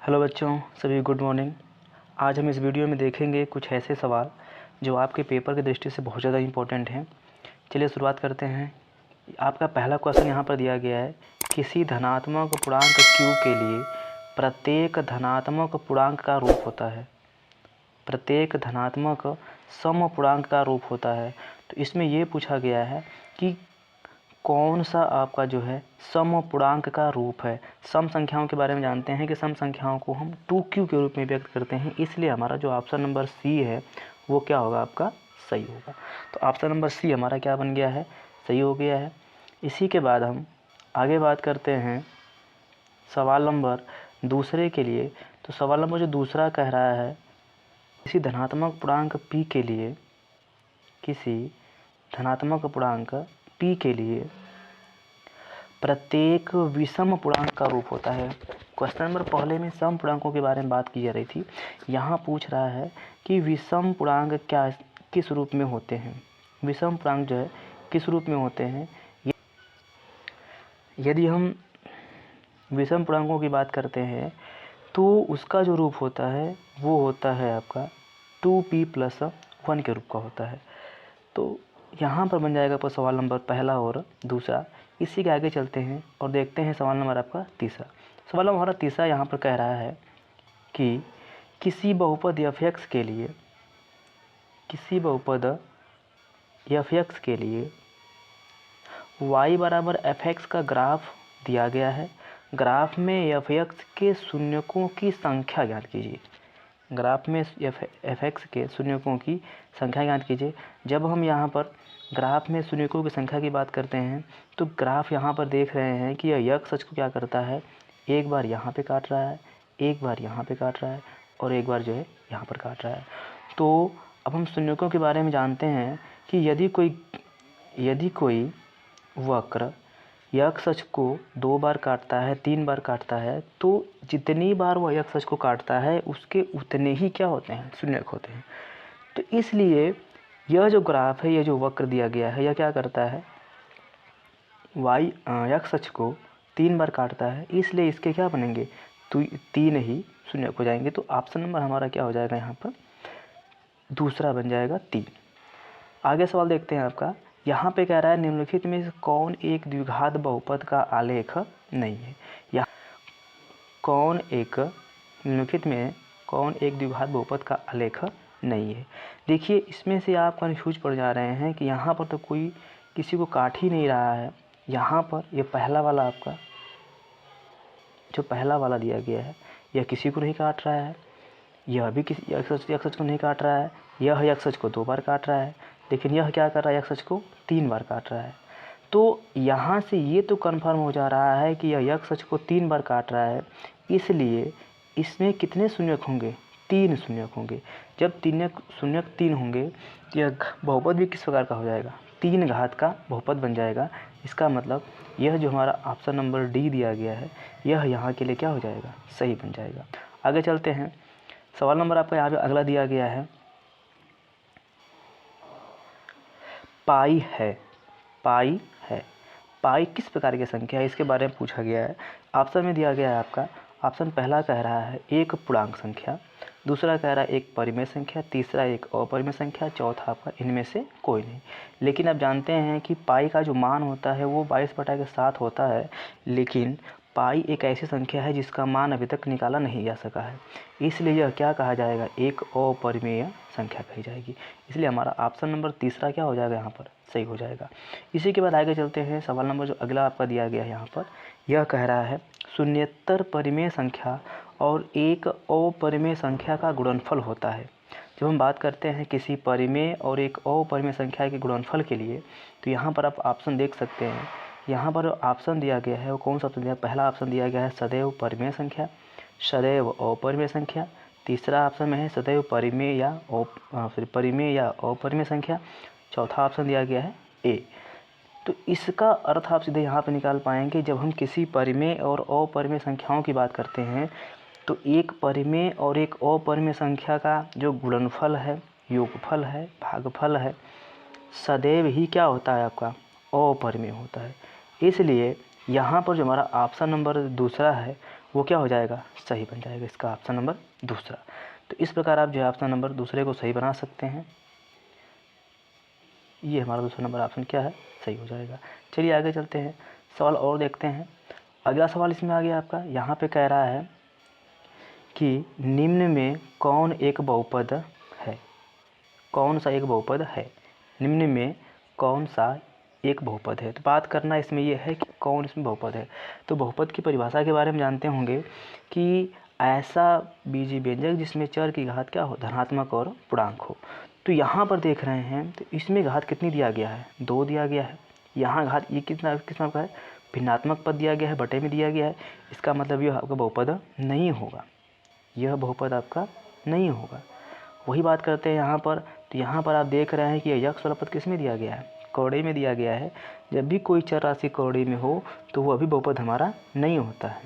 Hello बच्चों, सभी good morning. आज हम इस वीडियो में देखेंगे कुछ ऐसे सवाल जो आपके पेपर की दृष्टि से बहुत ज़्यादा इम्पोर्टेंट हैं। चलिए शुरुआत करते हैं। आपका पहला क्वेश्चन यहाँ पर दिया गया है, किसी धनात्मक पूर्णांक q के लिए प्रत्येक धनात्मक पूर्णांक का रूप होता है। प्रत्येक धनात्मक सम पूर्णांक का रूप होता है। तो इसमें ये पूछा गया है कि कौन सा आपका जो है सम पूर्णांक का रूप है। सम संख्याओं के बारे में जानते हैं कि सम संख्याओं को हम 2q के रूप में व्यक्त करते हैं, इसलिए हमारा जो ऑप्शन नंबर सी है वो क्या होगा, आपका सही होगा। तो ऑप्शन नंबर सी हमारा क्या बन गया है, सही हो गया है। इसी के बाद हम आगे बात करते हैं सवाल नंबर दूसरे के लिए। तो सवाल नंबर जो दूसरा कह रहा है, किसी धनात्मक पूर्णांक p के लिए, किसी धनात्मक पूर्णांक p के लिए प्रत्येक विषम पूर्णांक का रूप होता है। क्वेश्चन नंबर पहले में सम पूर्णांकों के बारे में बात की जा रही थी, यहाँ पूछ रहा है कि विषम पूर्णांक क्या किस रूप में होते हैं। विषम पूर्णांक जो है किस रूप में होते हैं। यदि हम विषम पूर्णांकों की बात करते हैं तो उसका जो रूप होता है वो होता है आपका 2p+1 के रूप का होता है। तो यहाँ पर बन जाएगा आपका सवाल नंबर पहला और दूसरा। इसी के आगे चलते हैं और देखते हैं सवाल नंबर आपका तीसरा। सवाल नंबर हमारा तीसरा यहाँ पर कह रहा है कि किसी बहुपद f(x) के लिए, किसी बहुपद f(x) के लिए y बराबर f(x) का ग्राफ दिया गया है। ग्राफ में f(x) के शून्यकों की संख्या ज्ञात कीजिए। ग्राफ में f(x) के शून्यकों की संख्या ज्ञात कीजिए। जब हम यहाँ पर ग्राफ में शून्यकों की संख्या की बात करते हैं तो ग्राफ यहाँ पर देख रहे हैं कि यह x अक्ष को क्या करता है, एक बार यहाँ पे काट रहा है, एक बार यहाँ पे काट रहा है और एक बार जो है यहाँ पर काट रहा है। तो अब हम शून्यकों के बारे में जानते हैं कि यदि कोई वक्र x अक्ष को 2 बार काटता है, 3 बार काटता है, तो जितनी बार वह x अक्ष को काटता है उसके उतने ही क्या होते हैं, शून्यक होते हैं। तो इसलिए यह जो ग्राफ है, यह जो वक्र दिया गया है, यह क्या करता है, x अक्ष को 3 बार काटता है, इसलिए इसके क्या बनेंगे, तो 3 ही शून्यक हो जाएंगे। तो ऑप्शन नंबर हमारा क्या हो जाएगा, यहाँ पर दूसरा बन जाएगा 3। आगे सवाल देखते हैं आपका। यहाँ पे कह रहा है निम्नलिखित में से कौन एक द्विघात बहुपद का आलेख नहीं है। या निम्नलिखित में कौन एक द्विघात बहुपद का आलेख नहीं है। देखिए इसमें से आप कन्फ्यूज पड़ जा रहे हैं कि यहाँ पर तो कोई किसी को काट ही नहीं रहा है। यहाँ पर ये पहला वाला आपका जो पहला वाला दिया गया है यह किसी को नहीं काट रहा है, यह भी किसी x अक्ष को नहीं काट रहा है, यह x अक्ष को 2 बार काट रहा है, लेकिन यह क्या कर रहा है, x अक्ष को 3 बार काट रहा है। तो यहाँ से ये तो कन्फर्म हो जा रहा है कि यह x अक्ष को 3 बार काट रहा है, इसलिए इसमें कितने शून्यक होंगे, 3 शून्यक होंगे। जब शून्यक 3 होंगे तो यह बहुपद भी किस प्रकार का हो जाएगा, 3 घात का बहुपद बन जाएगा। इसका मतलब यह जो हमारा ऑप्शन नंबर डी दिया गया है यह यहाँ के लिए क्या हो जाएगा, सही बन जाएगा। आगे चलते हैं। सवाल नंबर आपका यहाँ पे अगला दिया गया है, पाई है। पाई है, पाई किस प्रकार की संख्या है, इसके बारे में पूछा गया है। ऑप्शन में दिया गया है आपका, ऑप्शन पहला कह रहा है एक पूर्णांक संख्या, दूसरा कह रहा है एक परिमेय संख्या, तीसरा एक अपरिमेय संख्या, चौथा आपका इनमें से कोई नहीं। लेकिन आप जानते हैं कि पाई का जो मान होता है वो 22/7 होता है, लेकिन पाई एक ऐसी संख्या है जिसका मान अभी तक निकाला नहीं जा सका है, इसलिए यह क्या कहा जाएगा, एक अपरिमेय संख्या कही जाएगी। इसलिए हमारा ऑप्शन नंबर तीसरा क्या हो जाएगा, यहाँ पर सही हो जाएगा। इसी के बाद आगे चलते हैं। सवाल नंबर जो अगला आपका दिया गया है यहाँ पर, यह कह रहा है शून्येतर परिमेय संख्या और एक अपरिमेय संख्या का गुणनफल होता है। जब हम बात करते हैं किसी परिमेय और एक अपरिमेय संख्या के गुणनफल के लिए, तो यहाँ पर आप ऑप्शन देख सकते हैं। यहाँ पर ऑप्शन दिया गया है वो कौन सा ऑप्शन दिया, पहला ऑप्शन दिया गया है सदैव परिमेय संख्या, सदैव अपरिमेय संख्या। तीसरा ऑप्शन में है सदैव परिमेय या अपरिमेय संख्या। चौथा ऑप्शन दिया गया है ए। तो इसका अर्थ आप सीधे यहाँ पे निकाल पाएंगे। जब हम किसी परिमेय और अपरिमेय संख्याओं की बात करते हैं तो एक परिमेय और एक अपरिमेय संख्या का जो गुणनफल है, योगफल है, भागफल है, सदैव ही क्या होता है, आपका अपरिमेय होता है। इसलिए यहाँ पर जो हमारा ऑप्शन नंबर दूसरा है वो क्या हो जाएगा, सही बन जाएगा। इसका ऑप्शन नंबर दूसरा। तो इस प्रकार आप जो है ऑप्शन नंबर दूसरे को सही बना सकते हैं। ये हमारा दूसरा नंबर ऑप्शन क्या है, सही हो जाएगा। चलिए आगे चलते हैं, सवाल और देखते हैं। अगला सवाल इसमें आ गया आपका, यहाँ पे कह रहा है कि निम्न में कौन एक बहुपद है, कौन सा एक बहुपद है, निम्न में कौन सा एक बहुपद है। तो बात करना इसमें यह है कि कौन इसमें बहुपद है। तो बहुपद की परिभाषा के बारे में जानते होंगे कि ऐसा बीजीय व्यंजक जिसमें चर की घात क्या हो, धनात्मक और पूर्णांक हो। तो यहाँ पर देख रहे हैं तो इसमें घात कितनी दिया गया है, 2 दिया गया है। यहाँ घात ये कितना कितना का है, भिन्नात्मक पद दिया गया है, बटे में दिया गया है। इसका मतलब यह आपका बहुपद नहीं होगा, यह बहुपद आपका नहीं होगा। वही बात करते हैं यहाँ पर। तो यहाँ पर आप देख रहे हैं कि यक्ष वाला पद किस में दिया गया है, कौड़े में दिया गया है। जब भी कोई चर राशि कौड़े में हो तो वो अभी बहुपद हमारा नहीं होता है।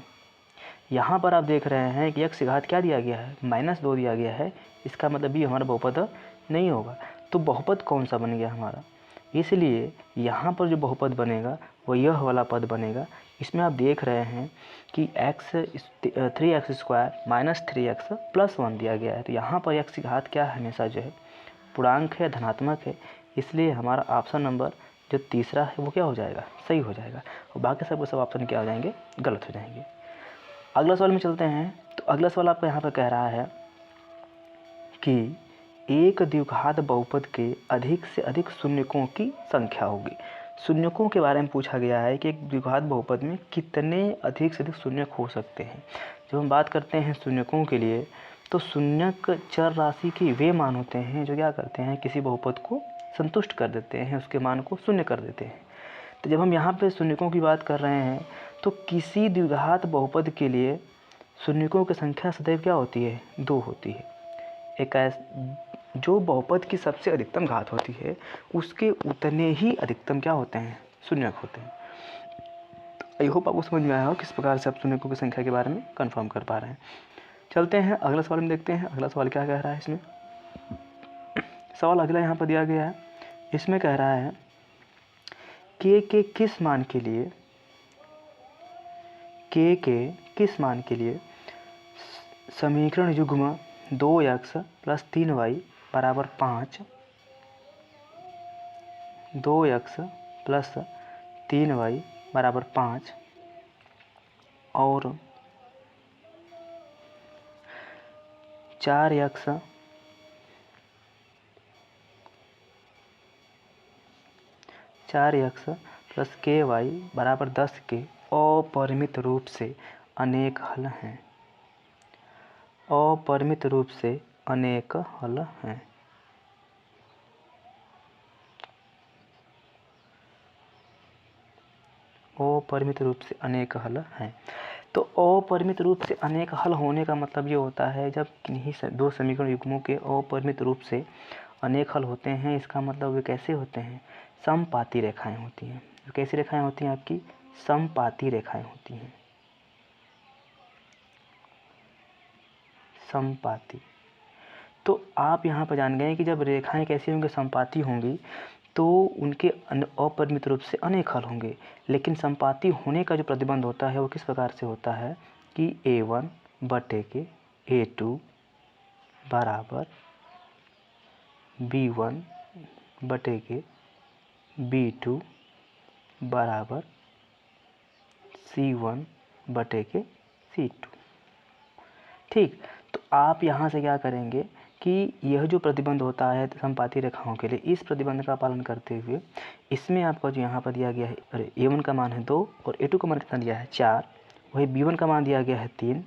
यहाँ पर आप देख रहे हैं कि यक्ष घात क्या दिया गया है, -2 दिया गया है। इसका मतलब भी हमारा बहुपद नहीं होगा। तो बहुपद कौन सा बन गया हमारा, इसलिए यहाँ पर जो बहुपद बनेगा वो यह वाला पद बनेगा। इसमें आप देख रहे हैं कि 3x² - 3x + 1 दिया गया है। तो यहाँ पर x की घात क्या है, हमेशा जो है पूर्णांक है, धनात्मक है। इसलिए हमारा ऑप्शन नंबर जो तीसरा है वो क्या हो जाएगा, सही हो जाएगा। और बाकी सब ऑप्शन क्या हो जाएंगे, गलत हो जाएंगे। अगला सवाल में चलते हैं। तो अगला सवाल आपका यहाँ पर कह रहा है कि एक द्विघात बहुपद के अधिक से अधिक शून्यकों की संख्या होगी। शून्यकों के बारे में पूछा गया है कि एक द्विघात बहुपद में कितने अधिक से अधिक शून्यक हो सकते हैं। जब हम बात करते हैं शून्यकों के लिए, तो शून्यक चर राशि के वे मान होते हैं जो क्या करते हैं, किसी बहुपद को संतुष्ट कर देते हैं, उसके मान को शून्य कर देते हैं। तो जब हम यहाँ पे शून्यकों की बात कर रहे हैं तो किसी द्विघात बहुपद के लिए शून्यकों की संख्या सदैव क्या होती है, 2 होती है। जो बहुपद की सबसे अधिकतम घात होती है उसके उतने ही अधिकतम क्या होते हैं, शून्यक होते हैं। तो आई होप आपको समझ में आया हो किस प्रकार से आप शून्यकों की संख्या के बारे में कंफर्म कर पा रहे हैं। चलते हैं अगला सवाल में, देखते हैं अगला सवाल क्या कह रहा है। इसमें सवाल अगला यहाँ पर दिया गया है। इसमें कह रहा है के किस मान के लिए, के किस मान के लिए समीकरण युग्म 2x + 3y = 5, 2x + 3y = 5 और 4x + ky = 10 के अपरिमित रूप से अनेक हल हैं, अपरिमित रूप से अनेक हल हैं। अपरिमित रूप से अनेक हल हैं। तो अपरिमित रूप से अनेक हल होने का मतलब ये होता है जब किन्हीं 2 समीकरण युग्मों के अपरिमित रूप से अनेक हल होते हैं। इसका मतलब वे कैसे होते हैं, समपाती रेखाएं होती हैं। कैसी रेखाएं होती हैं, आपकी समपाती रेखाएं होती हैं, समपाती। तो आप यहाँ पर जान गए कि जब रेखाएं कैसी होंगी, समपाती होंगी, तो उनके अपरिमित रूप से अनेक हल होंगे। लेकिन समपाती होने का जो प्रतिबंध होता है वो किस प्रकार से होता है कि A1 बटे के A2 बराबर B1 बटे के B2 बराबर C1 बटे के C2। ठीक, तो आप यहाँ से क्या करेंगे कि यह जो प्रतिबंध होता है समपाती रेखाओं के लिए, इस प्रतिबंध का पालन करते हुए इसमें आपका जो यहाँ पर दिया गया है, अरे A1 का मान है 2 और A2 का मान कितना दिया है 4, वही B1 का मान दिया गया है 3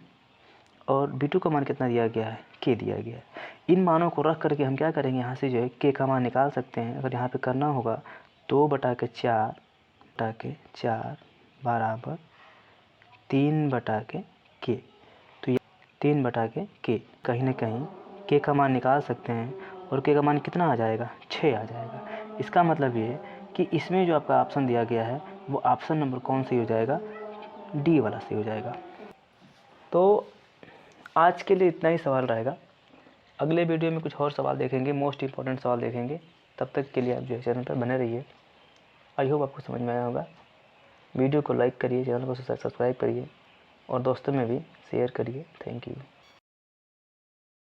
और B2 का मान कितना दिया गया है, K दिया गया है। इन मानों को रख करके हम क्या करेंगे, यहाँ से जो है K का मान निकाल सकते हैं। अगर यहाँ पर करना होगा 2/4 बराबर 3/K। 3/K, कहीं ना कहीं K का मान निकाल सकते हैं और K का मान कितना आ जाएगा, 6 आ जाएगा। इसका मतलब ये है कि इसमें जो आपका ऑप्शन दिया गया है वो ऑप्शन नंबर कौन सी हो जाएगा, डी वाला सही हो जाएगा। तो आज के लिए इतना ही सवाल रहेगा। अगले वीडियो में कुछ और सवाल देखेंगे, मोस्ट इंपॉर्टेंट सवाल देखेंगे। तब तक के लिए आप जो है चैनल पर बने रहिए। आई होप आपको समझ में आया होगा। वीडियो को लाइक करिए, चैनल को सब्सक्राइब करिए। और दोस्तों में भी शेयर करिए। Thank you.